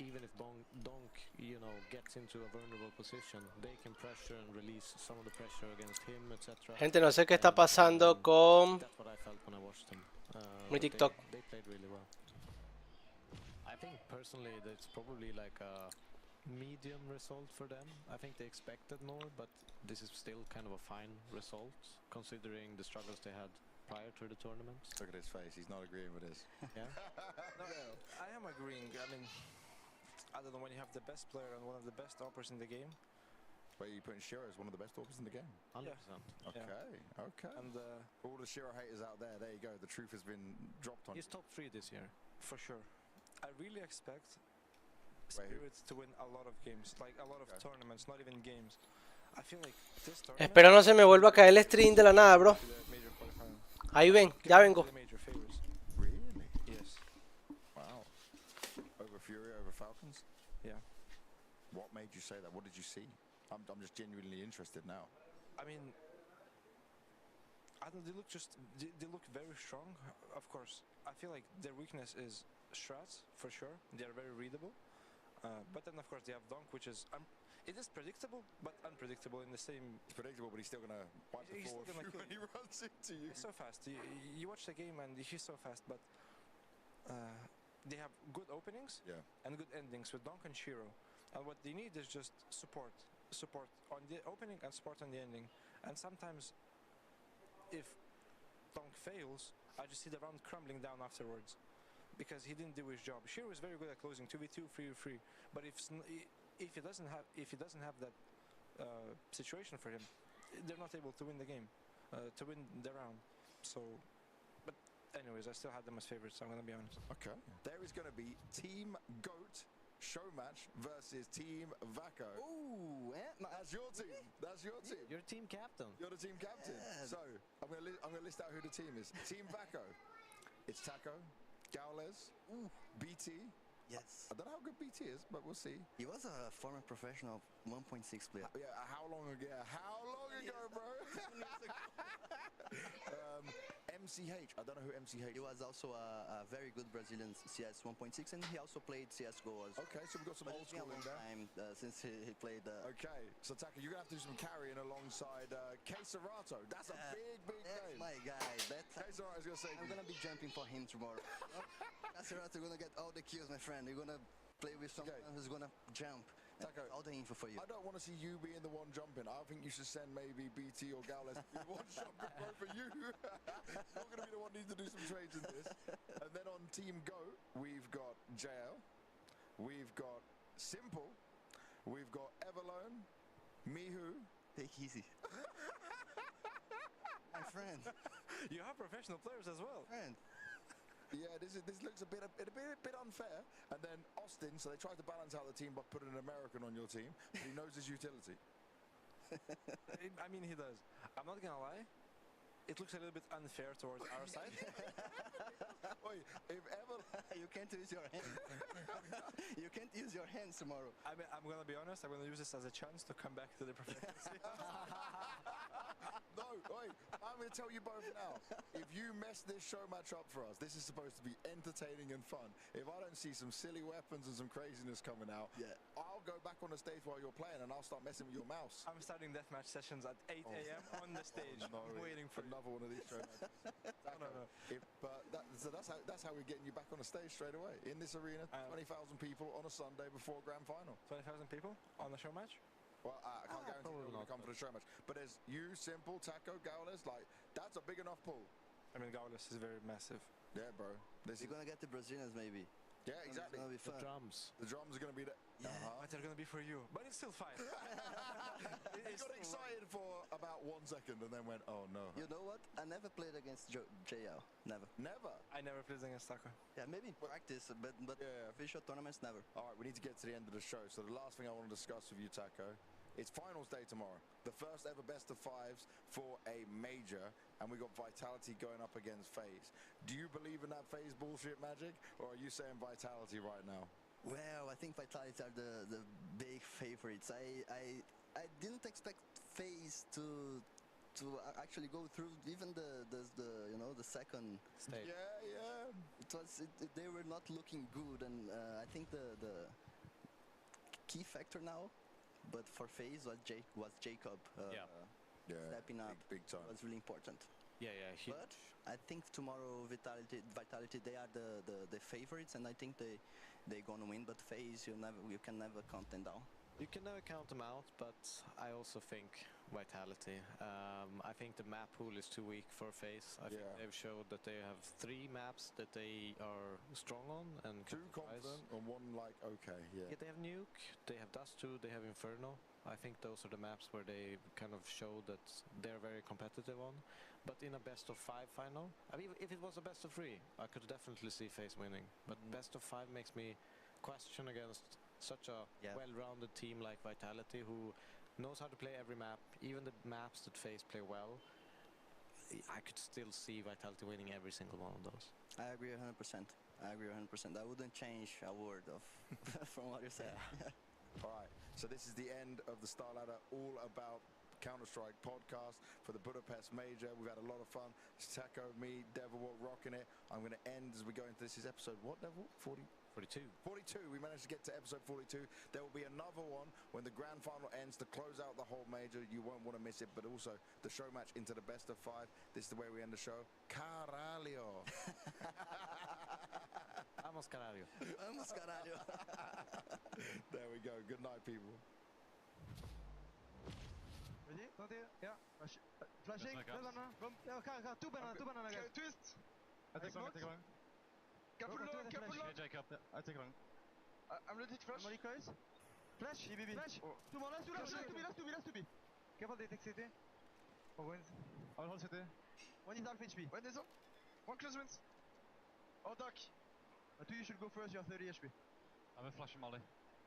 even if Donk, you know, gets into a vulnerable position, they can pressure and release some of the pressure against him, etc. Gente, no sé qué está pasando con That's what I felt when I watched them. mi TikTok. They played really well. I think personally that's probably like a medium result for them. I think they expected more, but this is still kind of a fine result considering the struggles they had prior to the tournament. Look at his face, he's not agreeing with this. Yeah. No, I am agreeing. I mean, I don't know, when you have the best player and one of the best operators in the game. Where you putting Shiro as one of the best operators in the game? 100%. Okay, okay. And all the Shiro haters out there, there you go. The truth has been dropped on you. He's top 3 this year. for sure. I really expect Spirits to win a lot of games, like a lot of tournaments, not even games. I feel like this tournament. Espero no se me vuelva a caer el stream de la nada, bro. Ahí ven, ya vengo. Really? Yes. Wow. Over Fury, over Falcons? Yeah. What made you say that? What did you see? I'm just genuinely interested now. I mean, I don't. They look very strong. Of course, I feel like their weakness is strats for sure. They are very readable. But then of course they have Donk, which is it is predictable but unpredictable in the same. It's predictable, but he's still gonna wipe the floor when he runs into you. He's so fast. You watch the game and he's so fast, but they have good openings and good endings with Donk and Shiro. And what they need is just support on the opening and support on the ending. And sometimes, if Donk fails, I just see the round crumbling down afterwards, because he didn't do his job. Shiro is very good at closing 2v2, 3v3, but if he doesn't have that situation for him, they're not able to win the game, to win the round. So, but anyways, I still had them as favorites, so I'm gonna be honest. Okay. There is gonna be Team GOAT show match versus Team Vaco. Ooh, that's your team. That's your team. You're team captain. You're the team captain. Yeah. So I'm gonna list out who the team is. Team Vaco. It's Taco, Gaules, BT. Yes. I don't know how good BT is, but we'll see. He was a former professional 1.6 player. Yeah, how long ago? How long ago, bro? MCH. I don't know who MCH. He was also a very good Brazilian CS 1.6, and he also played CS:GO as well. Okay, so we've got some old school in there. Time since he played. Okay, so Taka, you're gonna have to do some carrying alongside Queserato. That's a big That's name. my guy. Queserato's gonna say. I'm gonna be jumping for him tomorrow. Queserato gonna get all the kills, my friend. You're gonna play with someone who's gonna jump. Taka, all the info for you. I don't want to see you being the one jumping. I think you should send maybe BT or Gaules to be the one jumping both for you. You're going to be the one who needs to do some trades in this. And then on Team Go, we've got JL, we've got Simple, we've got Everlone, Mihu. Take easy. My friend. You have professional players as well. Friend. Yeah, this looks a bit unfair. And then Austin, so they tried to balance out the team by putting an American on your team, but he knows his utility. I mean, he does. I'm not gonna lie. It looks a little bit unfair towards our side. Wait, if ever you can't use your hands. You can't use your hands tomorrow. I mean, I'm gonna be honest. I'm gonna use this as a chance to come back to the professional scene. No, wait, I'm going to tell you both now. If you mess this show match up for us, this is supposed to be entertaining and fun. If I don't see some silly weapons and some craziness coming out, I'll go back on the stage while you're playing and I'll start messing with your mouse. I'm starting deathmatch sessions at 8 a.m. on the stage. No, I'm waiting for another one of these show matches. No. So that's how we're getting you back on the stage straight away. In this arena, 20,000 people on a Sunday before grand final. 20,000 people on the show match? Well, I can't guarantee they're going to come for the show match. But there's you, Simple, Taco, Gaules, like, that's a big enough pool. I mean, Gaules is very massive. Yeah, bro. You're going to get the Brazilians, maybe. Yeah, exactly. It's gonna be fun. The drums. The drums are going to be there. Yeah, but they're going to be for you. But it's still fine. He got excited for about 1 second and then went, oh, no. You know what? I never played against JL. Never. Never? I never played against Taco. Yeah, maybe in practice, but official tournaments, never. All right, we need to get to the end of the show. So the last thing I want to discuss with you, Taco, it's finals day tomorrow. The first ever best of fives for a major. And we got Vitality going up against FaZe. Do you believe in that FaZe bullshit magic? Or are you saying Vitality right now? Well, I think Vitality are the big favorites. I didn't expect FaZe to actually go through even the second stage. Yeah. They were not looking good, and I think the key factor now. But for FaZe was Jacob stepping up. Big time. Was really important. Yeah, huge. But I think tomorrow Vitality they are the favorites, and I think they're gonna win. But FaZe you can never count them down. You can never count them out, but I also think Vitality. I think the map pool is too weak for FaZe. I think they've showed that they have 3 maps that they are strong on and too confident, and one like okay, yeah. They have Nuke, they have Dust 2, they have Inferno. I think those are the maps where they kind of show that they're very competitive on. But in a best of 5 final, I mean, if it was a best of 3, I could definitely see FaZe winning. But best of 5 makes me question against such a well-rounded team like Vitality, who knows how to play every map, even the maps that FaZe play well. I could still see Vitality winning every single one of those. I agree 100%. I wouldn't change a word of from what you said. All right, so this is the end of the Star Ladder All About Counter-Strike podcast for the Budapest Major. We've had a lot of fun. Taco, me, Devil, rocking it. I'm going to end as we go into this is episode what, Devil? 42. 42. We managed to get to episode 42. There will be another one when the grand final ends to close out the whole major. You won't want to miss it, but also the show match into the best of 5. This is the way we end the show. Caralho. Vamos caralho. Vamos caralho. There we go. Good night, people. Ready? Yeah. Flashing. Two banana guys. Twist. I take long. Careful long. Jacob. I take long. I'm ready to flash. Molly guys. Flash. BB. Flash. Two more. Last to be. Careful, they take CT. Or wins. I'll hold CT. One is half HP. One is on. One close wins. Oh, Doc. Two, you should go first. You have 30 HP. I'm a flashing Molly.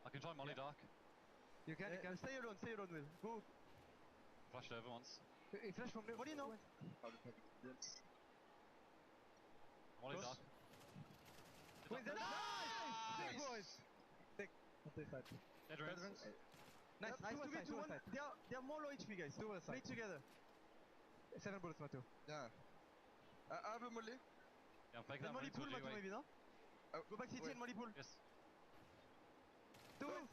I can try Molly dark. You can. Stay alone, Will. Go. Flashed over once. Flash from there. What do you know? Molly dark. Wins. Nice! Boys! Take. Dead runes. Nice. 2v2. They are more low HP, guys. Play together. 7 bullets, Matu. Yeah. I have a Molly. Yeah, I'm faking that Molly pool, Matu, maybe, no? Go back CT and Molly pool. Yes. Do it!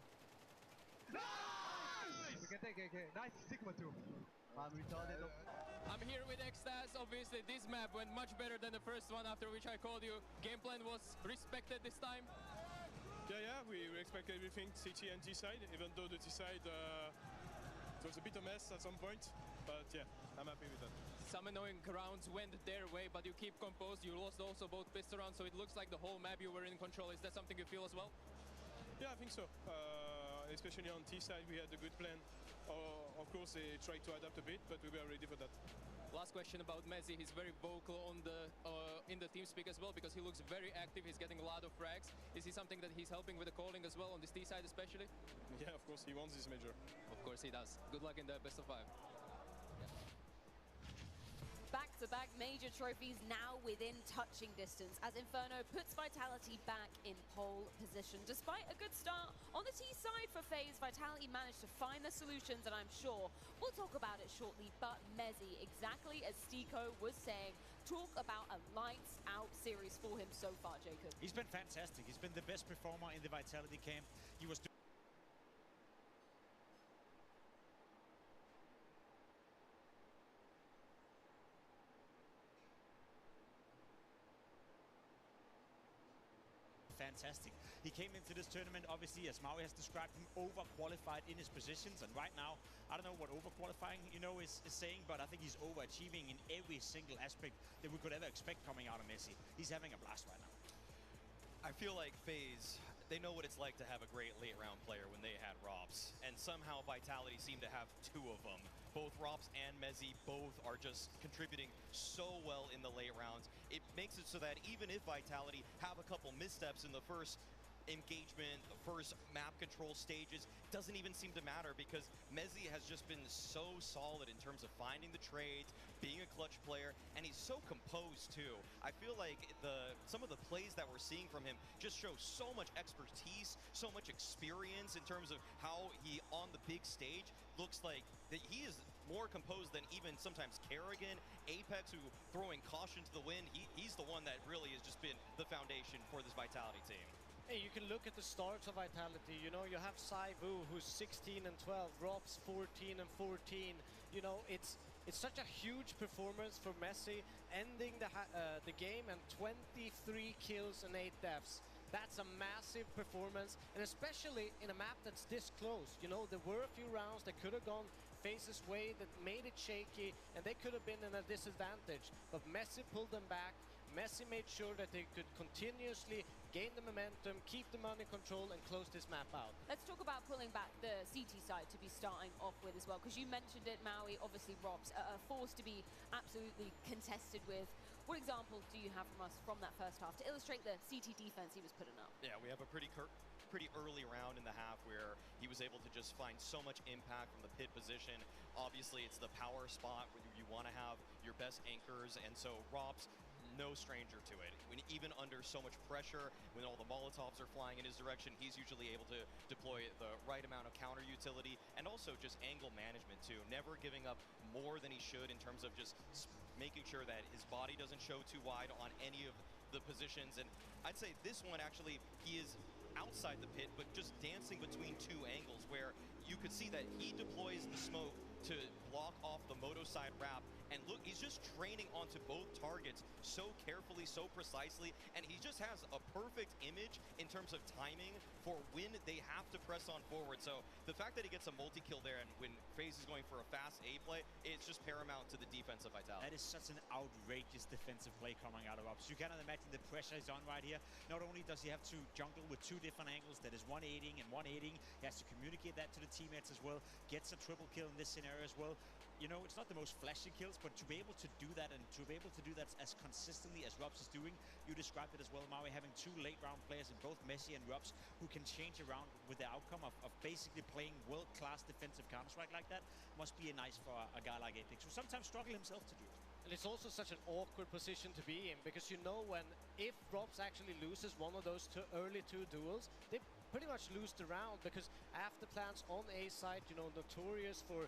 Nice! We can take AK. Nice, Sigma 2. I'm retarded. I'm here with Extaz. Obviously, this map went much better than the first one, after which I called you. Game plan was respected this time. Yeah, we expect everything CT and T side, even though the T side it was a bit a mess at some point. But yeah, I'm happy with that. Some annoying rounds went their way, but you keep composed. You lost also both pistol rounds, so it looks like the whole map you were in control. Is that something you feel as well? Yeah, I think so. Especially on T side, we had a good plan. Of course, they tried to adapt a bit, but we were ready for that. Last question about Mezzi. He's very vocal on the in the TeamSpeak as well, because he looks very active. He's getting a lot of frags. Is he something that he's helping with the calling as well on this T side especially? Yeah, of course, he wants this major. Of course he does. Good luck in the best of 5. Back-to-back major trophies now within touching distance as Inferno puts Vitality back in pole position. Despite a good start on the T side for FaZe, Vitality managed to find the solutions, and I'm sure we'll talk about it shortly. But Mezzi, exactly as Stiko was saying, talk about a lights-out series for him so far, Jacob. He's been fantastic. He's been the best performer in the Vitality camp. He was fantastic. He came into this tournament, obviously, as Maui has described him, overqualified in his positions, and right now, I don't know what overqualifying, is saying, but I think he's overachieving in every single aspect that we could ever expect coming out of Messi. He's having a blast right now. I feel like FaZe, they know what it's like to have a great late round player when they had Robs, and somehow Vitality seemed to have 2 of them. Both Robs and Mezzi both are just contributing so well in the late rounds. It makes it so that even if Vitality have a couple missteps in the first engagement, the first map control stages, doesn't even seem to matter, because Mezzi has just been so solid in terms of finding the trades, being a clutch player, and he's so composed too. I feel like some of the plays that we're seeing from him just show so much expertise, so much experience in terms of how he, on the big stage, looks like that he is more composed than even sometimes Kerrigan, Apex, who throwing caution to the wind. He's the one that really has just been the foundation for this Vitality team. You can look at the starts of Vitality. You know, you have Saivu, who's 16 and 12, Robs 14 and 14. You know, it's such a huge performance for Messi, ending the game and 23 kills and 8 deaths. That's a massive performance, and especially in a map that's this close. You know, there were a few rounds that could have gone FaZe's way that made it shaky, and they could have been in a disadvantage. But Messi pulled them back. Messi made sure that they could continuously gain the momentum, keep them under control, and close this map out. Let's talk about pulling back the CT side to be starting off with as well, because you mentioned it, Maui, obviously Robs, a force to be absolutely contested with. What examples do you have from us from that first half to illustrate the CT defense he was putting up? Yeah, we have a pretty early round in the half where he was able to just find so much impact from the pit position. Obviously, it's the power spot where you want to have your best anchors, and so Robs, no stranger to it. Even under so much pressure, when all the Molotovs are flying in his direction, he's usually able to deploy the right amount of counter utility and also just angle management too. Never giving up more than he should in terms of just making sure that his body doesn't show too wide on any of the positions. And I'd say this one actually, he is outside the pit, but just dancing between two angles where you could see that he deploys the smoke to block off the Moto side wrap. And look, he's just training onto both targets so carefully, so precisely, and he just has a perfect image in terms of timing for when they have to press on forward. So the fact that he gets a multi-kill there and when FaZe is going for a fast A play, it's just paramount to the defense of Vitality. That is such an outrageous defensive play coming out of Ops. You cannot imagine the pressure is on right here. Not only does he have to jungle with two different angles, that is 180 and 180, he has to communicate that to the teammates as well, gets a triple kill in this scenario as well. You know, it's not the most flashy kills, but to be able to do that and to be able to do that as consistently as Robs is doing, you described it as well, Maui, having two late round players in both Messi and Robs who can change around with the outcome of basically playing world-class defensive Counter-Strike like that must be nice for a guy like Apex, who sometimes struggle himself to do it. And it's also such an awkward position to be in, because you know if Robs actually loses one of those early two duels, they pretty much lose the round, because after plans on A side, you know, notorious for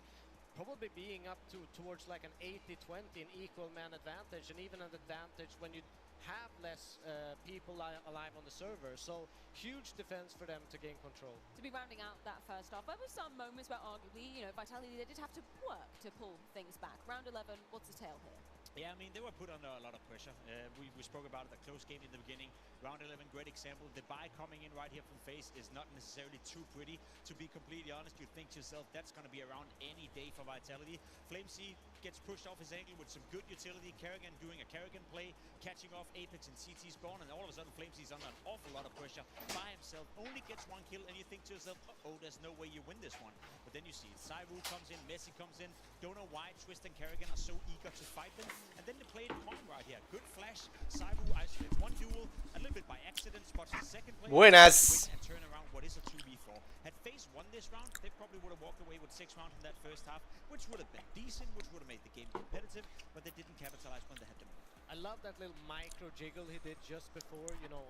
probably being up towards like an 80-20 in equal man advantage, and even an advantage when you have less people alive on the server. So huge defense for them to gain control. To be rounding out that first half, there were some moments where arguably, you know, Vitality, they did have to work to pull things back. Round 11, what's the tale here? Yeah, I mean, they were put under a lot of pressure. We spoke about it, a close game in the beginning. Round 11, great example. The buy coming in right here from FaZe is not necessarily too pretty. To be completely honest, you'd think to yourself, that's going to be around any day for Vitality. FlameC gets pushed off his angle with some good utility. Karrigan doing a Karrigan play, catching off Apex and CT spawn, and all of a sudden FlameC's under an awful lot of pressure by himself. Only gets one kill, and you think to yourself, uh-oh, there's no way you win this one. But then you see Saivu comes in, Messi comes in. Don't know why Twist and Karrigan are so eager to fight them. And then they play it calm right here. Good flash. Saivu isolates one duel, a little bit by accident, spots the second play. Buenas. And turn around what is a 2v4. Had FaZe won this round, they probably would have walked away with 6 rounds from that first half, which would have been decent, which would have made the game competitive, but they didn't capitalize when they had the moment. I love that little micro jiggle he did just before, you know,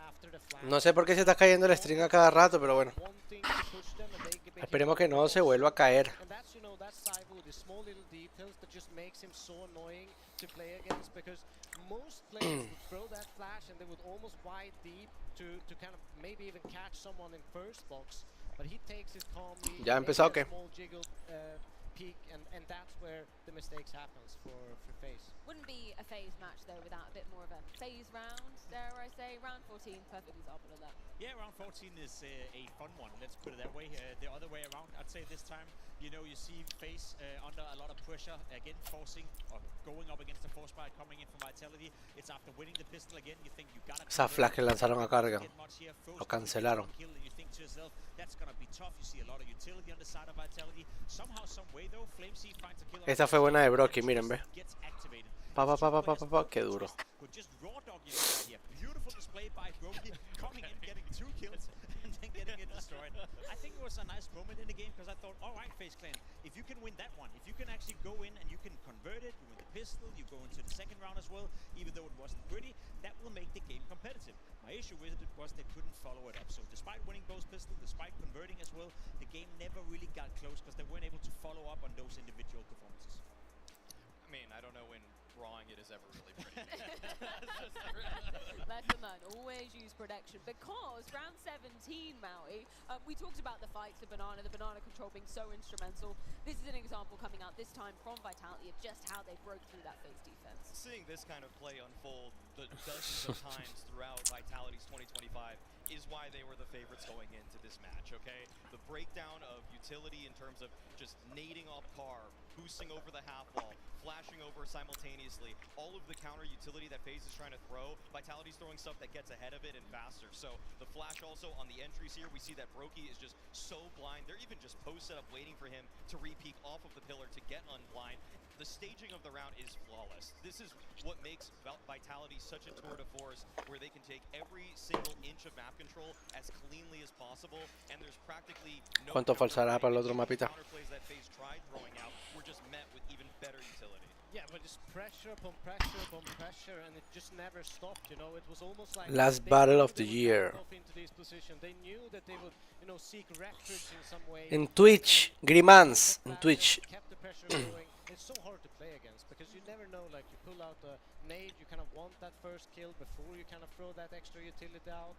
after the flash. No sé por qué se está cayendo el string a cada rato, pero bueno. Esperemos que no se vuelva a caer. And that's, you know, that's Saivu, the small little details that just makes him so annoying to play against, because most players would throw that flash and they would almost wide deep to kind of maybe even catch someone in first box, but he takes it calmly. Ya empezó, ¿qué? Small jiggle peak, and that's where the mistakes happens for FaZe. Wouldn't be a FaZe match though without a bit more of a FaZe round, dare I say. Round 14, perfect example of that. Yeah, round 14 is a fun one, let's put it that way. The other way around, I'd say this time, you know, you see FaZe under a lot of pressure, again forcing or going up against the force buy coming in from Vitality. It's after winning the pistol again, you think you gotta Esa flash que lanzaron a carga, lo cancelaron. You think to yourself, that's gonna be tough. You see a lot of utility on the side of Vitality. Somehow, some way though, FlameC finds a kill. Esta fue buena de Brocky, miren, ve. Qué duro. Just raw dogging right here. Beautiful display by Broky, coming in, getting 2 kills, and then getting it destroyed. I think it was a nice moment in the game, because I thought, all right, FaZe Clan, if you can win that one, if you can actually go in and you can convert it, you win the pistol, you go into the second round as well, even though it wasn't pretty, that will make the game competitive. My issue with it was they couldn't follow it up. So despite winning both pistols, despite converting as well, the game never really got close because they weren't able to follow up on those individual performances. I mean, I don't know when drawing it is ever really pretty. Lesson learned, always use protection, because round 17, Maui, we talked about the fights, the banana control being so instrumental. This is an example coming out this time from Vitality of just how they broke through that FaZe defense. Seeing this kind of play unfold the dozens of times throughout Vitality's 2025 is why they were the favorites going into this match, okay? The breakdown of utility in terms of just nading off car, boosting over the half wall, flashing over simultaneously, all of the counter utility that FaZe is trying to throw, Vitality's throwing stuff that gets ahead of it and faster. So the flash also on the entries here, we see that Brokey is just so blind. They're even just posted up waiting for him to re-peek off of the pillar to get unblind. The staging of the round is flawless. This is what makes Vitality such a tour de force, where they can take every single inch of map control as cleanly as possible, and there's practically no ¿Cuánto falsará para el otro mapita? counterplays that FaZe tried throwing out were just met with even better utility. Yeah, but it's pressure upon pressure upon pressure, and it just never stopped. You know, it was almost like Last battle of the year. Into this position. They knew that they would, you know, seek refuge in some way. En Twitch, Grimans, en Twitch. Kept the pressure going. It's so hard to play against because you never know. Like, you pull out the nade, you kind of want that first kill before you kind of throw that extra utility out.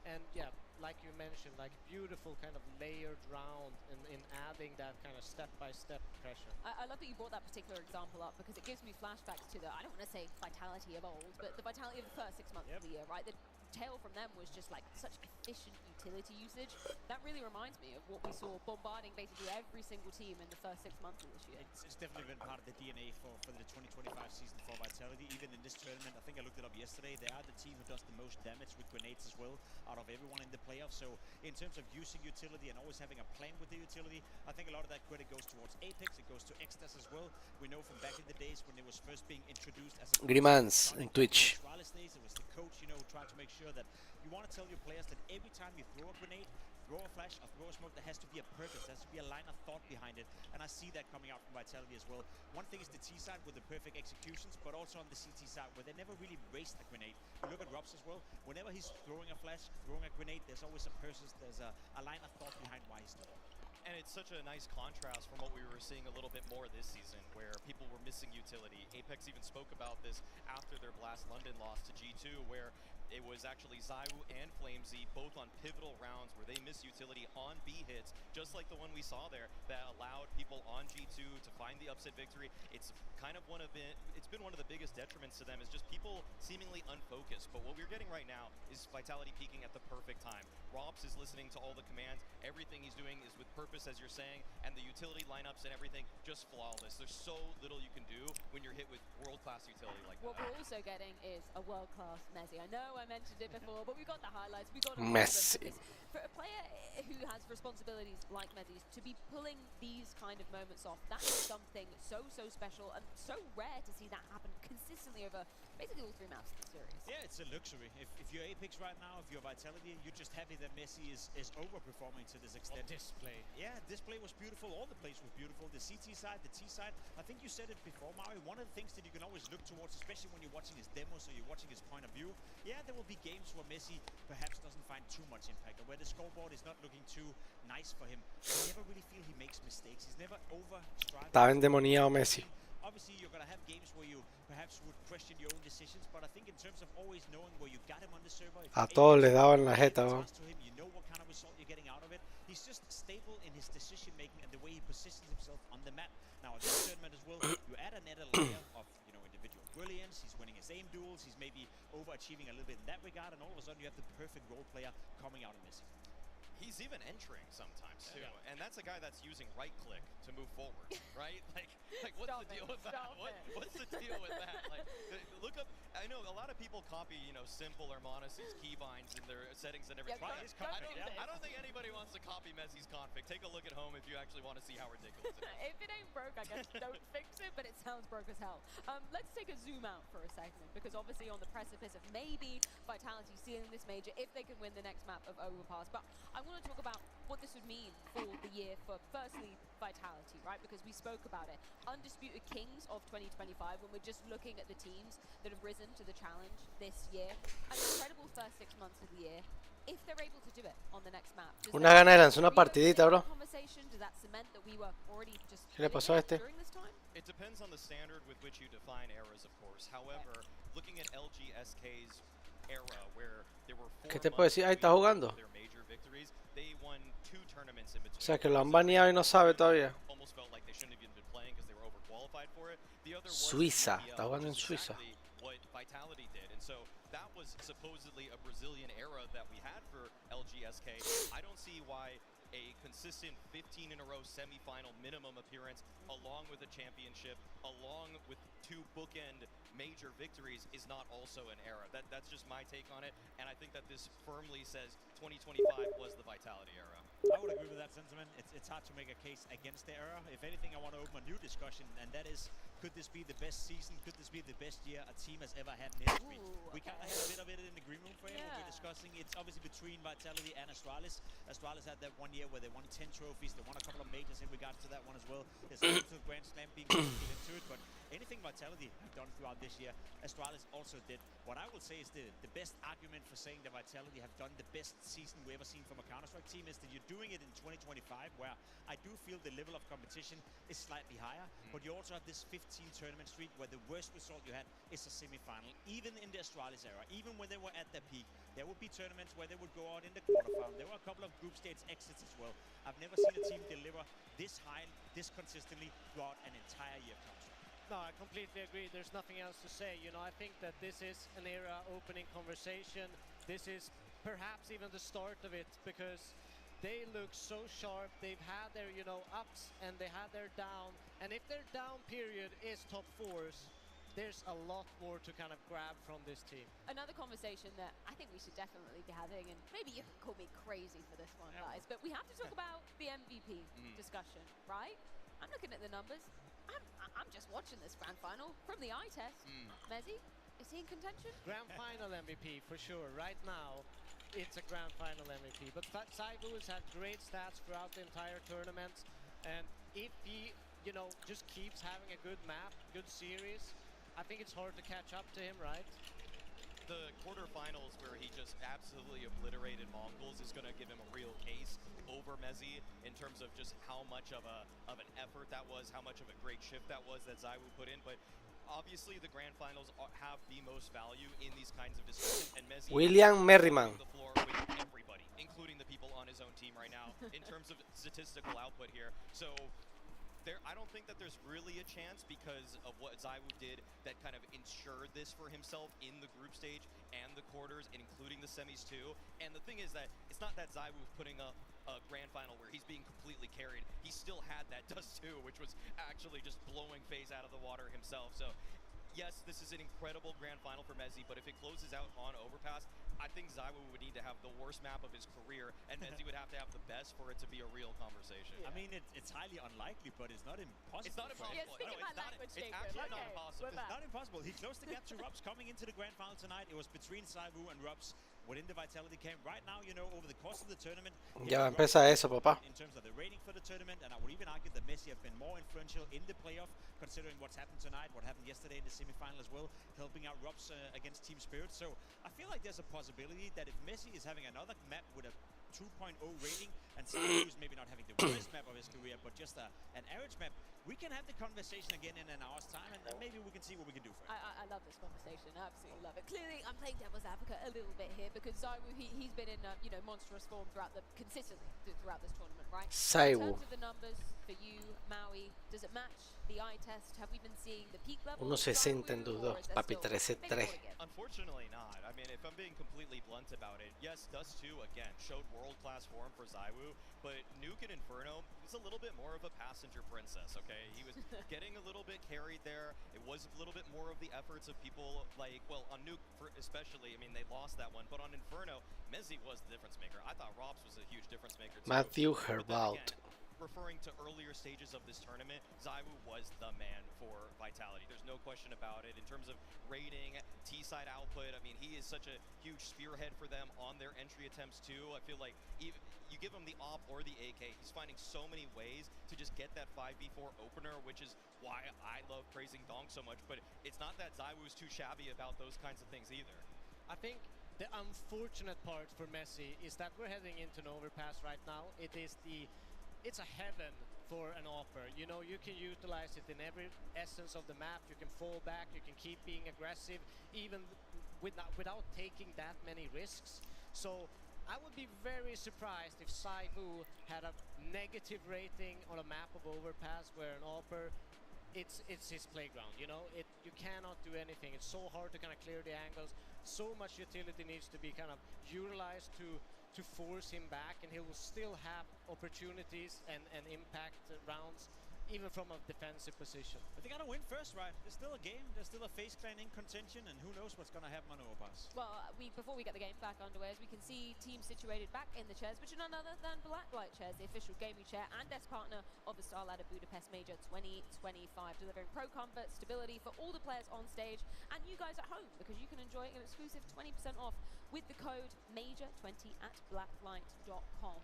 And yeah, like you mentioned, like beautiful kind of layered round in adding that kind of step-by-step pressure. I love that you brought that particular example up because it gives me flashbacks to the, I don't want to say Vitality of old, but the Vitality of the first 6 months of the year, right? The tail from them was just like such efficient utility usage. That really reminds me of what we saw bombarding basically every single team in the first 6 months of this year. It's definitely been part of the DNA for the 2025 season for Vitality. Even in this tournament, I think I looked it up yesterday, they are the team who does the most damage with grenades as well out of everyone in the playoffs. So in terms of using utility and always having a plan with the utility, I think a lot of that credit goes towards Apex, it goes to Extas as well. We know from back in the days when it was first being introduced as a Grimans en Twitch. days, it was the coach, you know, who tried to make sure that you want to tell your players that every time you throw a grenade, throw a flash, or throw a smoke, there has to be a purpose, there has to be a line of thought behind it, and I see that coming out from Vitality as well. One thing is the T side with the perfect executions, but also on the CT side where they never really waste a grenade. You look at Robs as well, whenever he's throwing a flash, throwing a grenade, there's always a purpose, there's a line of thought behind why he's doing it. And it's such a nice contrast from what we were seeing a little bit more this season, where people were missing utility. Apex even spoke about this after their Blast London loss to G2, where it was actually Zywoo and Flamesy both on pivotal rounds where they missed utility on B hits, just like the one we saw there that allowed people on G2 to find the upset victory. It's kind of it's been one of the biggest detriments to them is just people seemingly unfocused. But what we're getting right now is Vitality peaking at the perfect time. Robs is listening to all the commands. Everything he's doing is with purpose, as you're saying, and the utility lineups and everything just flawless. There's so little you can do when you're hit with world-class utility like that. What we're also getting is a world-class Messi. I know I mentioned it before, but we got the highlights. We got Messi. For a player who has responsibilities like Messi's, to be pulling these kind of moments off, that is something so special and so rare to see that happen consistently over basically all 3 maps in the series. Yeah, it's a luxury. If you're Apex right now, if you're Vitality, you're just happy that Messi is overperforming to this extent. Display. Yeah, display was beautiful. All the plays were beautiful. The CT side, the T side. I think you said it before, Mario. One of the things that you can always look towards, especially when you're watching his demos or you're watching his point of view, yeah, there will be games where Messi perhaps doesn't find too much impact or where the scoreboard is not looking too nice for him. I never really feel he makes mistakes. He's never over-striving. Estaba endemoniado Messi. Obviously, you're going to have games where you perhaps would question your own decisions, but I think in terms of always knowing where you got him on the server, A todos les daban la jeta, ¿no? you know what kind of result you're getting out of it. He's just stable in his decision making and the way he positions himself on the map. Now, at this tournament as well, you add another layer of individual brilliance. He's winning his aim duels. He's maybe overachieving a little bit in that regard, and all of a sudden you have the perfect role player coming out in this. He's even entering sometimes too, and that's a guy that's using right click to move forward, right? Like what's the deal with that? What's the deal with that? Like, look up. I know a lot of people copy, Simple or Monacy's keybinds in their settings and everything. I don't think anybody wants to copy Messi's config. Take a look at home if you actually want to see how ridiculous it is. If it ain't broke, I guess don't fix it, but it sounds broke as hell. Let's take a zoom out for a second, because obviously on the precipice of maybe Vitality sealing this major if they can win the next map of Overpass. But I want to talk about what this would mean for the year for, firstly, Vitality, right? Because we spoke about it. Undisputed Kings of 2025, when we're just looking at the teams that have risen to the challenge this year. An incredible first 6 months of the year. If they're able to do it on the next map. Una gana de lanzar una partidita, bro. Does that cement that we were already just ¿Qué le pasó a este? during this time? It depends on the standard with which you define eras, of course. However, looking at LGSK's era, where there were 4 ¿Qué te puedo decir? Ahí está between jugando. their major victories, they won 2 tournaments in between. O sea que lo han baneado y no sabe todavía. Almost felt like they shouldn't have even been playing because they were overqualified for it. The other was Suiza, the está jugando en Suiza. exactly what Vitality did, and so that was supposedly a Brazilian era that we had for LGSK. I don't see why a consistent 15 in a row semi-final minimum appearance, along with a championship, along with 2 bookend major victories, is not also an era. That's just my take on it, and I think that this firmly says 2025 was the Vitality era. I would agree with that sentiment. It's hard to make a case against the era. If anything, I want to open a new discussion, and that is, could this be the best season? Could this be the best year a team has ever had in history? We kind of had a bit of it in the green room frame when we're discussing. It's obviously between Vitality and Astralis. Astralis had that one year where they won 10 trophies. They won a couple of majors in regards to that one as well. There's also Grand Slam being included into it, but anything Vitality have done throughout this year, Astralis also did. What I will say is the best argument for saying that Vitality have done the best season we ever seen from a Counter-Strike team is that you're doing it in 2025, where I do feel the level of competition is slightly higher, but you also have this 15 tournament streak where the worst result you had is a semi-final. Even in the Astralis era, even when they were at their peak, there would be tournaments where they would go out in the quarterfinal. There were a couple of group stage exits as well. I've never seen a team deliver this high, this consistently throughout an entire year of Counter-Strike. No, I completely agree. There's nothing else to say. You know, I think that this is an era opening conversation. This is perhaps even the start of it, because they look so sharp. They've had their, you know, ups and they had their down. And if their down period is top 4s, there's a lot more to kind of grab from this team. Another conversation that I think we should definitely be having, and maybe you can call me crazy for this one, guys, but we have to talk about the MVP discussion, right? I'm looking at the numbers. I'm just watching this grand final from the eye test. Mezzy, is he in contention? Grand final MVP for sure. Right now, it's a grand final MVP. But Saibu has had great stats throughout the entire tournament, and if he, you know, just keeps having a good map, good series, I think it's hard to catch up to him, right? The quarterfinals where he just absolutely obliterated Mongols is going to give him a real case over Mezzy in terms of just how much of an effort that was, how much of a great shift that was that Zywoo put in. But obviously the grand finals have the most value in these kinds of discussions, and Mezzy William Merriman. The floor with everybody, including the people on his own team right now, in terms of statistical output here. So I don't think that there's really a chance because of what Zywoo did that kind of ensured this for himself in the group stage and the quarters, and including the semis too. And the thing is that it's not that Zywoo was putting up a grand final where he's being completely carried. He still had that Dust 2, which was actually just blowing FaZe out of the water himself. So yes, this is an incredible grand final for Mezzy, but if it closes out on Overpass, I think Zywoo would need to have the worst map of his career, and Mezzy would have to have the best for it to be a real conversation. I mean, it's highly unlikely, but it's not impossible. It's not impossible. Yeah, speaking about language, it's actually not impossible. It's not impossible. He closed the gap to Rubs coming into the grand final tonight. It was between Zywoo and Rubs within the Vitality camp. Right now, you know, over the course of the tournament, Ya va a empezar eso, papá. in terms of the rating for the tournament, and I would even argue that Messi have been more influential in the playoff, considering what's happened tonight, what happened yesterday in the semi-final as well, helping out Rubs against Team Spirit. So I feel like there's a possibility that if Messi is having another map with a 2.0 rating, and Zywoo is maybe not having the worst map of his career, but just an average map, we can have the conversation again in an hour's time, and then maybe we can see what we can do for it. I love this conversation. I absolutely love it. Clearly, I'm playing devil's advocate a little bit here because Zywoo, he's been in you know, monstrous form consistently throughout this tournament, right? Zywoo. In terms of the numbers for you, Maui, does it match the eye test? Have we been seeing the peak level? 1.60 en tus dos, papi, 13-3. Unfortunately not. I mean, if I'm being completely blunt about it, yes, Dust 2, again, showed world-class form for Zywoo, but Nuke and Inferno was a little bit more of a passenger princess, okay? He was getting a little bit carried there. It was a little bit more of the efforts of people like, well, on Nuke especially, I mean, they lost that one, but on Inferno, Mezzy was the difference maker. I thought Robs was a huge difference maker too. Matthew Herbold. Referring to earlier stages of this tournament, Zywoo was the man for Vitality. There's no question about it. In terms of rating, T-side output, I mean, he is such a huge spearhead for them on their entry attempts too. I feel like even you give him the AWP or the AK, he's finding so many ways to just get that 5v4 opener, which is why I love praising Donk so much. But it's not that Zywoo's too shabby about those kinds of things either. I think the unfortunate part for Messi is that we're heading into an overpass right now. It is the it's a heaven for an offer. You know, you can utilize it in every essence of the map. You can fall back, you can keep being aggressive, even without taking that many risks. So I would be very surprised if Saivu had a negative rating on a map of overpass where an offer, it's his playground, you know. You cannot do anything. It's so hard to kind of clear the angles. So much utility needs to be kind of utilized to force him back, and he will still have opportunities and impact rounds even from a defensive position. But they gotta win first, right? There's still a game, there's still a FaZe clan in contention, and who knows what's gonna happen on Overpass. Well, before we get the game back underway, as we can see teams situated back in the chairs, which are none other than Blacklight Chairs, the official gaming chair and desk partner of the Star Ladder Budapest Major 2025, delivering pro comfort, stability for all the players on stage and you guys at home, because you can enjoy an exclusive 20% off with the code MAJOR20 at blacklight.com.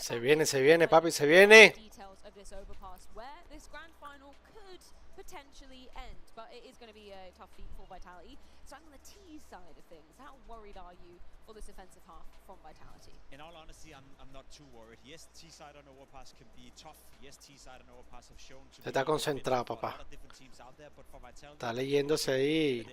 Se viene, papi, se viene. Details of this overpass, where this grand final could potentially end, but it is going to be a tough feat for Vitality. Starting on the T side of things, how worried are you for this offensive half from Vitality? In all honesty, I'm not too worried. Yes, T side on Overpass can be tough. Yes, T side on Overpass have shown to Está concentrado, papá. Vitality, Está leyéndose ahí.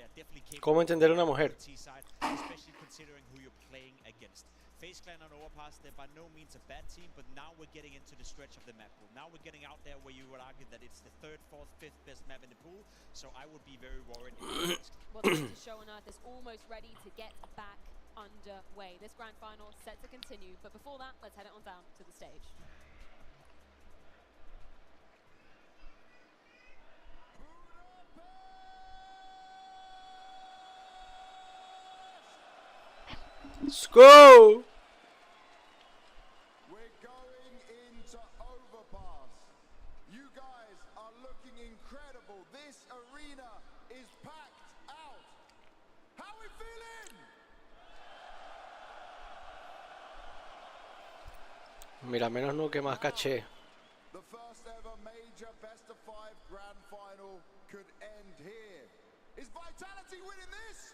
¿Cómo entender a una mujer? Especially considering who you're playing against. FaZe clan on Overpass, they're by no means a bad team, but now we're getting into the stretch of the map pool. Now we're getting out there where you would argue that it's the 3rd, 4th, 5th best map in the pool, so I would be very worried. Well, the show on Earth is almost ready to get back underway. This grand final set to continue, but before that, let's head it on down to the stage. Let's go! We're going into Overpass. You guys are looking incredible. This arena is packed out. How we feeling? Mira, menos no que más caché. The first ever major best of 5 grand final could end here. Is Vitality winning this?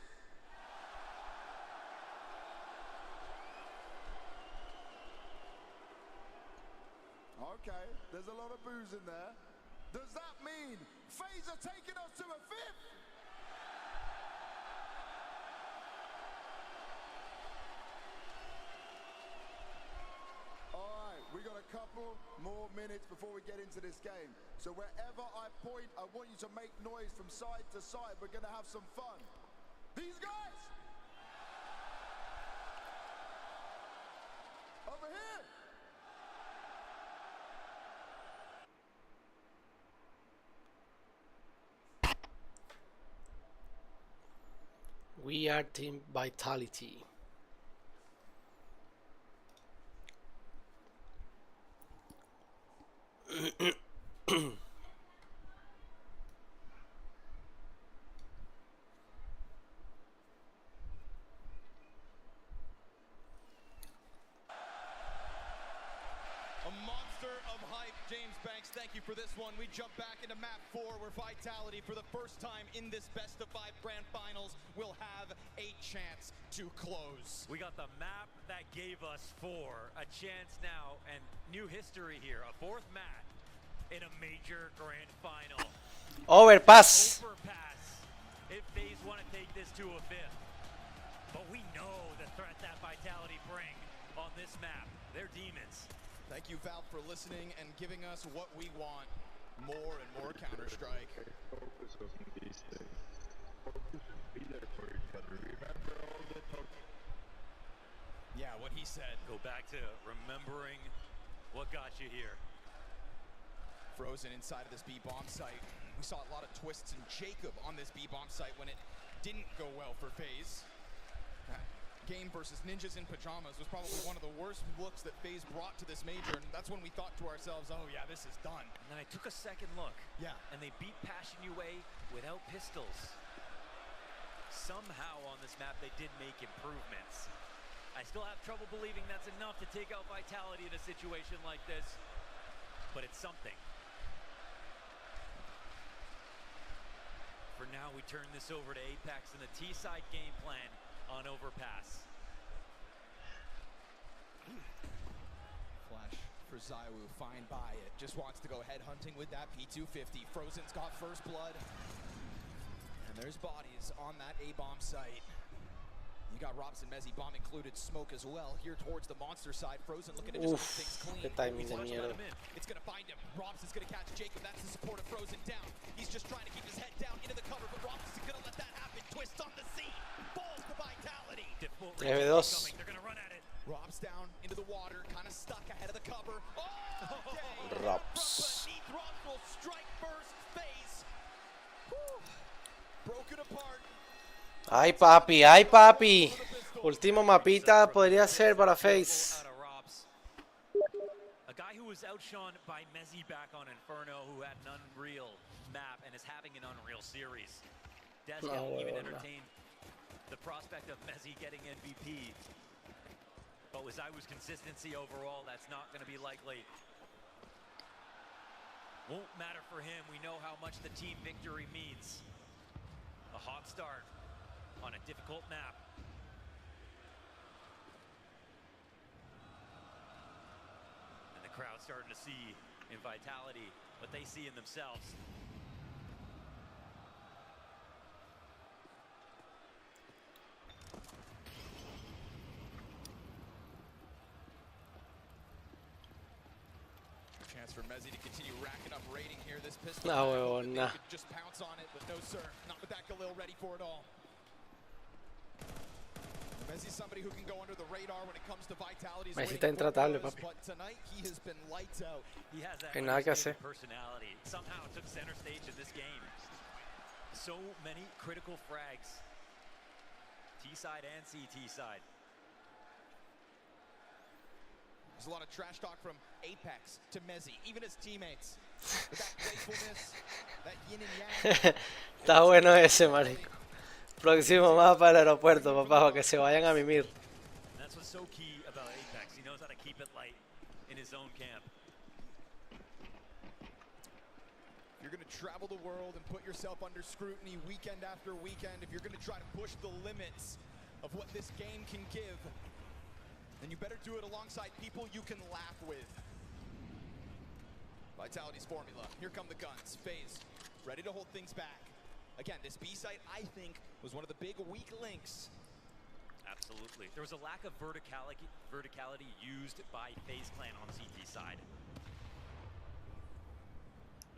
Okay, there's a lot of boos in there. Does that mean FaZe are taking us to a 5th? Alright, we got a couple more minutes before we get into this game. So wherever I point, I want you to make noise from side to side. We're gonna have some fun. These guys! Over here! We are Team Vitality. Thank you for this one. We jump back into map 4 where Vitality for the first time in this best of 5 grand finals will have a chance to close. We got the map that gave us 4, a chance now, and new history here, a 4th map in a major grand final. Overpass. Overpass if FaZe want to take this to a 5th. But we know the threat that Vitality bring on this map. They're demons. Thank you, Valve, for listening and giving us what we want. More and more Counter-Strike. Focus on these things. Focus and be there for each other. Remember all the talk. Yeah, what he said. Go back to remembering what got you here. Frozen inside of this B-bomb site. We saw a lot of twists and Jacob on this B-bomb site when it didn't go well for FaZe. Game versus Ninjas in Pajamas was probably one of the worst looks that FaZe brought to this major, and that's when we thought to ourselves, oh yeah, this is done. And then I took a second look. Yeah. And they beat Passion UA without pistols. Somehow on this map they did make improvements. I still have trouble believing that's enough to take out Vitality in a situation like this, but it's something. For now, we turn this over to Apex and the T-side game plan on Overpass. Flash for for ZywOo, fine by it. Just wants to go head hunting with that P250. Frozen's got first blood. And there's bodies on that A-bomb site. You got Robs and Mezzi, bomb included, smoke as well. Here towards the monster side, Frozen looking to just keep things clean. Qué timing de mierda. It's gonna find him. Robs is gonna catch Jacob. That's the support of Frozen down. He's just trying to keep his head down into the cover, but Robs is gonna let that happen. Twist on the scene. Falls to Vitality. F2. They're gonna run at it. Robs down into the water, kind of stuck ahead of the cover. Oh, Robs. beneath Robs will strike first. FaZe. Broken apart. Ay papi, ay papi. Último mapita podría ser para FaZe. A guy who was outshone by Mezzi back on Inferno, who had an unreal map and is having an unreal series. Desga even entertained the prospect of Mezzi getting MVP. But with ZywOo's consistency overall, that's not going to be likely. Won't matter for him. We know how much the team victory means. A hot start on a difficult map. And the crowd starting to see in Vitality what they see in themselves. Chance for Mezzi to continue racking up rating here. This pistol could just pounce on it, but no sir, not with that Galil ready for it all. Mezzi's somebody who can go under the radar when it comes to Vitality's Messi está intratable, papi. but tonight he has been lights out. He has that Hay nada que hacer. personality. Somehow it took center stage in this game. So many critical frags. T side and CT side. There's a lot of trash talk from Apex to Mezzi, even his teammates. With that playfulness, that yin and yang. Está bueno ese, marico. Próximo mapa al aeropuerto, papá, para que se vayan a mimir. And that's what's so key about Apex. He knows how to keep it light in his own camp. You're going to travel the world and put yourself under scrutiny weekend after weekend. If you're going to try to push the limits of what this game can give, then you better do it alongside people you can laugh with. Vitality's formula. Here come the guns. FaZe ready to hold things back. Again, this B site, I think, was one of the big weak links. Absolutely. There was a lack of verticality used by FaZe Clan on CT side.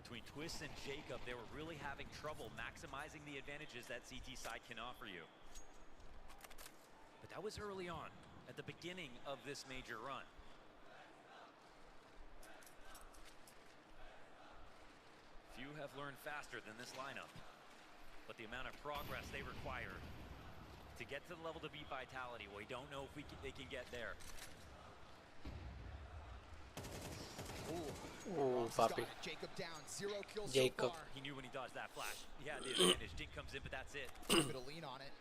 Between Twist and Jacob, they were really having trouble maximizing the advantages that CT side can offer you. But that was early on, at the beginning of this major run. Few have learned faster than this lineup. But the amount of progress they require to get to the level to beat Vitality, we don't know if they can get there. Ooh, papi. Jacob down, 0 kills Jacob. so far. He knew when he dodged that flash. He had the advantage. Dink comes in, but that's it. A bit of lean on it.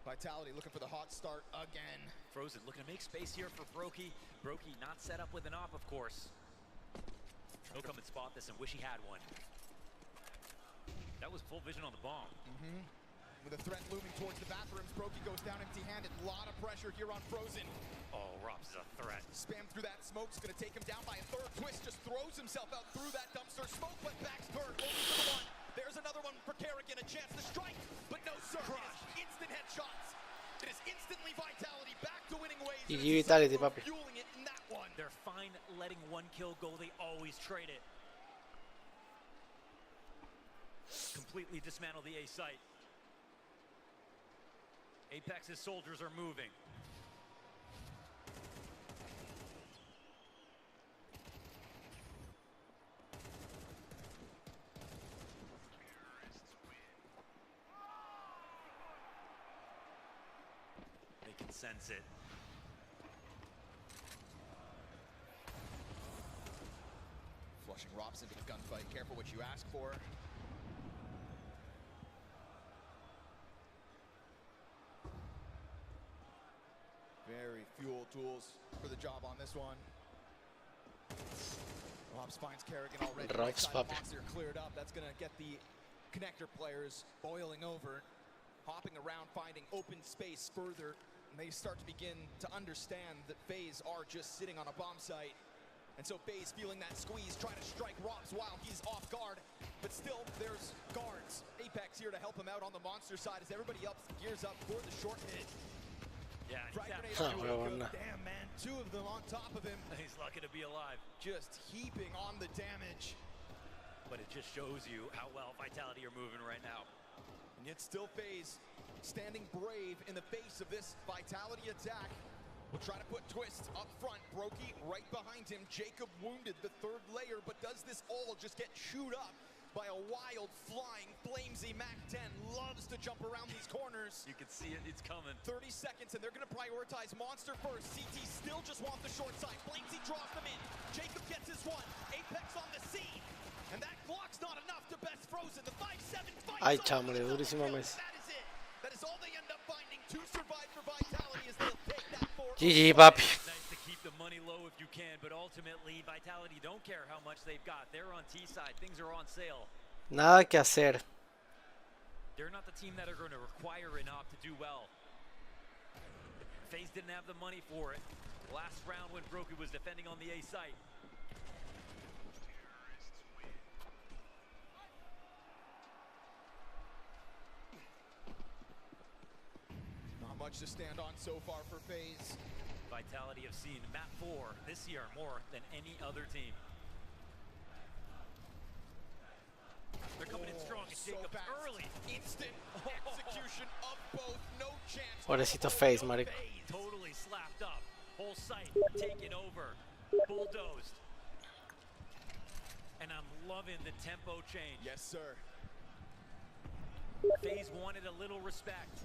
Vitality looking for the hot start again. Frozen looking to make space here for Brokey. Brokey not set up with an op, of course. He'll come and spot this and wish he had one. That was full vision on the bomb. With a threat looming towards the bathrooms, Brokey goes down empty-handed. A lot of pressure here on Frozen. Oh, Robs is a threat. Spam through that smoke's gonna take him down by a third. Twist just throws himself out through that dumpster. Smoke, but back's turned. Over to the one. There's another one for Kerrigan. A chance to strike, but no sir. It is instant headshots. It is instantly Vitality back to winning ways. GG Vitality, papi. Fueling it in that one. They're fine letting one kill go. They always trade it. Completely dismantle the A site. Apex's soldiers are moving. They can sense it. Flushing Robs into the gunfight. Careful what you ask for. Very fuel tools for the job on this one. Robs finds Kerrigan already. Robs, papi. Monster cleared up. That's going to get the connector players boiling over, hopping around, finding open space further. And they start to begin to understand that FaZe are just sitting on a bomb site. And so FaZe feeling that squeeze, trying to strike Robs while he's off guard. But still, there's guards. Apex here to help him out on the monster side as everybody else gears up for the short hit. Yeah, Frag grenade Oh, on well, Jacob. no. Damn, man. Two of them on top of him. He's lucky to be alive. Just heaping on the damage. But it just shows you how well Vitality are moving right now. And yet still FaZe standing brave in the face of this Vitality attack. We'll try to put Twist up front. Brokey right behind him. Jacob wounded the third layer, but does this all just get chewed up by a wild flying Flamesy Mac-10? Loves to jump around these corners. You can see it, it's coming. 30 seconds, and they're going to prioritize Monster first. CT still just want the short side. Flamesy draws them in. Jacob gets his one. Apex on the scene. And that Glock's not enough to best Frozen. The 5-7 fight. Ay, chamo, le durísimo a Messi. That is it. That is all they end up finding to survive for Vitality as they'll take that for GG, papi. Nice to keep the money low if you can, but ultimately Vitality don't care how much they've got. They're on T side. Things are on sale. Nada que hacer. They're not the team that are going to require an op to do well. FaZe didn't have the money for it. Last round when Brokey was defending on the A site. Not much to stand on so far for FaZe. Vitality have seen map 4 this year more than any other team. They're coming in strong. It's So Jacob fast. early. Instant execution of both. No chance. Pobrecito FaZe, marico. Totally slapped up. Whole site taken over. Bulldozed. And I'm loving the tempo change. Yes, sir. FaZe wanted a little respect.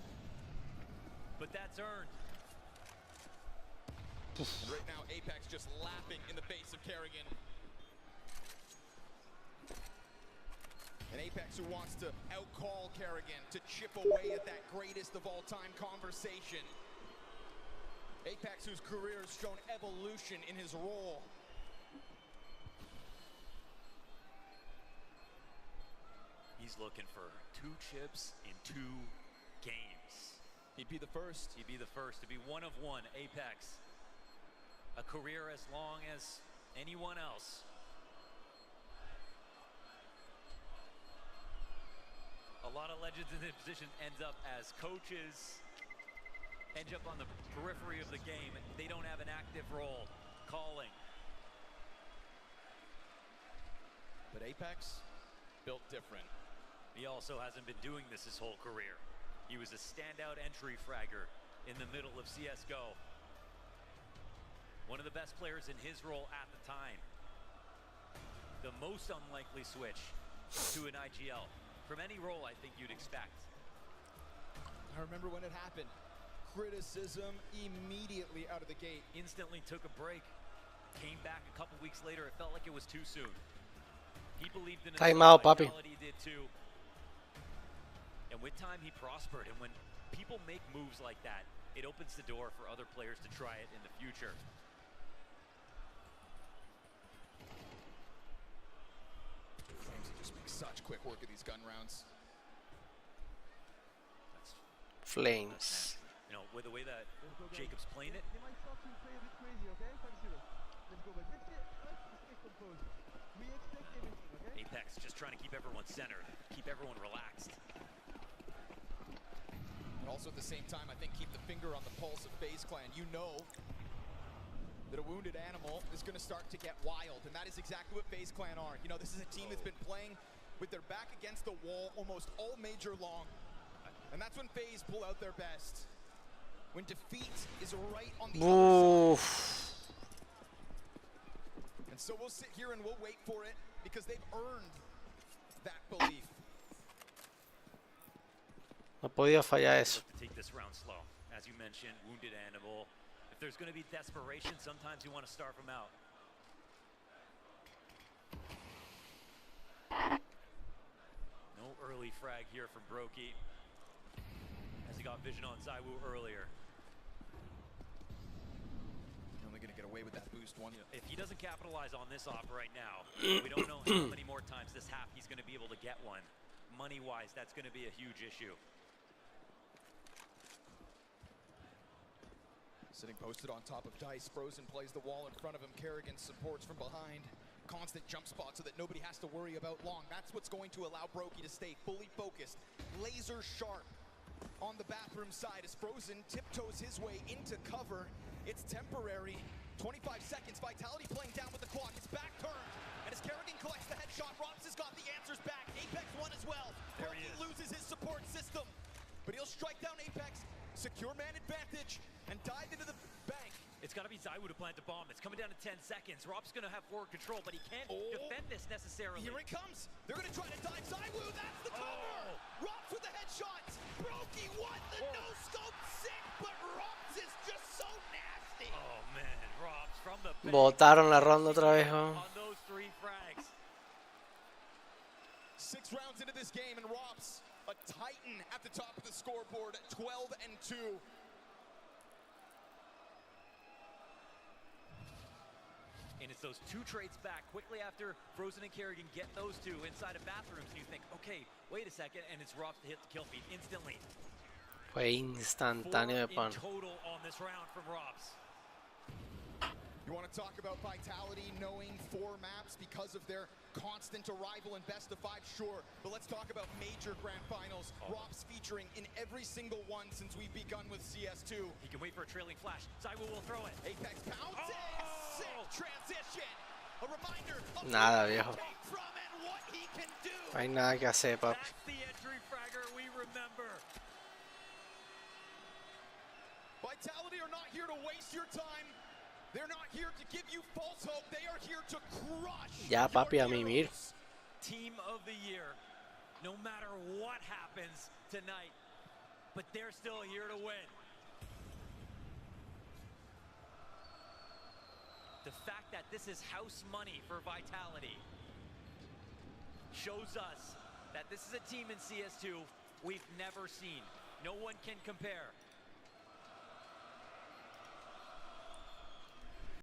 But that's earned. And right now, Apex just laughing in the face of Kerrigan. And Apex who wants to outcall Kerrigan, to chip away at that greatest of all time conversation. Apex whose career has shown evolution in his role. He's looking for 2 chips in 2 games. He'd be the first. He'd be the first to be one of one. Apex. A career as long as anyone else. A lot of legends in this position ends up as coaches, end up on the periphery of the game. They don't have an active role calling. But Apex, built different. He also hasn't been doing this his whole career. He was a standout entry fragger in the middle of CSGO. One of the best players in his role at the time. The most unlikely switch to an IGL. From any role I think you'd expect. I remember when it happened. Criticism immediately out of the gate. Instantly took a break. Came back a couple weeks later. It felt like it was too soon. He believed in Time out, papi. Vitality did too. And with time he prospered. And when people make moves like that, it opens the door for other players to try it in the future. Flamesy just makes such quick work of these gun rounds. Flames. You know, with the way that Jacob's playing it. They might start to play a bit crazy, okay? 5-0. Let's go back. Let's stay composed. We expect everything, okay? Apex just trying to keep everyone centered, keep everyone relaxed. And also at the same time, I think keep the finger on the pulse of FaZe Clan. You know that a wounded animal is going to start to get wild, and that is exactly what FaZe Clan are. You know, this is a team that's been playing with their back against the wall almost all major long. And that's when FaZe pull out their best. When defeat is right on the other side. And so we'll sit here and we'll wait for it because they've earned that belief. No podía fallar eso. Look to take this round slow. As you mentioned, wounded animal. If there's going to be desperation, sometimes you want to starve them out. No early frag here from Brokey. As he got vision on Zywoo earlier. Only going to get away with that boost one. You know, if he doesn't capitalize on this offer right now, we don't know how many more times this half he's going to be able to get one. Money-wise, that's going to be a huge issue. Sitting posted on top of Dice. Frozen plays the wall in front of him. Kerrigan supports from behind. Constant jump spot so that nobody has to worry about long. That's what's going to allow Brokey to stay fully focused, laser sharp on the bathroom side as Frozen tiptoes his way into cover. It's temporary. 25 seconds. Vitality playing down with the clock. It's back turned. And as Kerrigan collects the headshot, Robs has got the answers back. Apex won as well. Brokey loses his support system. But he'll strike down Apex, secure man advantage, and dive into the bank. It's got to be ZywOo to plant the bomb. It's coming down to 10 seconds. Rob's going to have forward control, but he can't defend this necessarily. Here it comes. They're going to try to dive ZywOo. That's the cover. Robs with the headshots. Brokey won the no-scope sick, but Robs is just so nasty. Oh, man. Robs from the bank. Botaron la ronda otra vez, on those 3 frags. 6 rounds into this game, and Robs, a titan at the top of the scoreboard, 12-2. And it's those 2 trades back quickly after Frozen and Kerrigan get those 2 inside of bathrooms. And you think, okay, wait a second, and it's Robs to hit the kill feed instantly. Fue instantáneo de 4 pan. in total on this round from Robs. You want to talk about Vitality knowing 4 maps because of their constant arrival in best of 5, sure. But let's talk about major grand finals. Robs featuring in every single one since we've begun with CS2. He can wait for a trailing flash. ZywOo will throw it. Apex pounces! Sick transition! A reminder of Nada, where he viejo. came from and what he can do. No hay nada que hacer, papi. That's the entry fragger we remember. Vitality are not here to waste your time. They're not here to give you false hope. They are here to crush. Ya, papi, a your mimir. heroes. Team of the year. No matter what happens tonight, but they're still here to win. The fact that this is house money for Vitality shows us that this is a team in CS2 we've never seen. No one can compare.